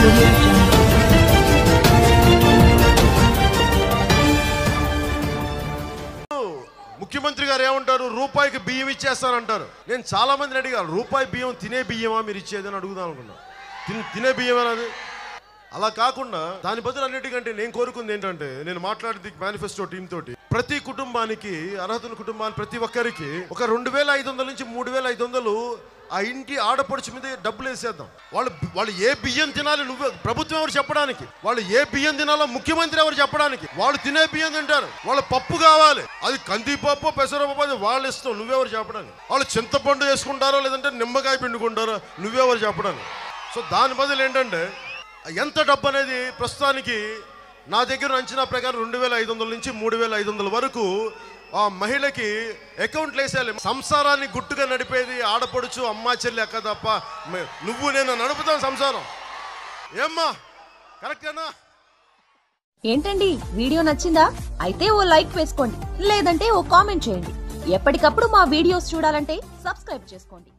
audio jungle. ముఖ్యమంత్రి గారు ఏమంటారు, రూపాయికి బియ్యం ఇచ్చేస్తానంటారు. నేను చాలా మందిని అడిగాను, రూపాయి బియ్యం తినే బియ్యమా మీరు ఇచ్చేదని అడుగుదాం అనుకున్నా. తినే బియ్యం అది. అలా కాకుండా దాని బదులు అన్నిటికంటే నేను కోరుకుంది ఏంటంటే, నేను మాట్లాడింది మేనిఫెస్టో టీం తోటి, ప్రతి కుటుంబానికి, అర్హతల కుటుంబానికి ప్రతి ఒక్కరికి ఒక 2500 నుంచి 3500 ఆ ఇంటి ఆడపడుచు మీద డబ్బులు వేసేద్దాం. వాళ్ళు ఏ బియ్యం తినాలి నువ్వు ప్రభుత్వం ఎవరు చెప్పడానికి, వాళ్ళు ఏ బియ్యం తినాలో ముఖ్యమంత్రి ఎవరు చెప్పడానికి. వాళ్ళు తినే బియ్యం తింటారు. వాళ్ళ పప్పు కావాలి, అది కందిపప్పు పెసరపప్పు, అది వాళ్ళ ఇష్టం, నువ్వెవరు చెప్పడానికి. వాళ్ళు చింతపండు వేసుకుంటారో లేదంటే నిమ్మకాయ పిండుకుంటారో నువ్వెవరు చెప్పడానికి. సో దాని బదులు ఏంటంటే, ఎంత డబ్బు అనేది ప్రస్తుతానికి నా దగ్గర అంచనా ప్రకారం 2500 నుంచి 3500 వరకు ఆ మహిళకి అకౌంట్లు వేసేయాలి. సంసారాన్ని గుట్టుగా నడిపేది ఆడపడుచు, అమ్మా చెల్లి అక్క తప్ప నువ్వు నేను నడుపుతాం సంసారం. ఏమ్మా కరెక్టేనా? ఏంటండి వీడియో నచ్చిందా? అయితే ఓ లైక్ వేసుకోండి, లేదంటే ఓ కామెంట్ చేయండి. ఎప్పటికప్పుడు మా వీడియోస్ చూడాలంటే సబ్స్క్రైబ్ చేసుకోండి.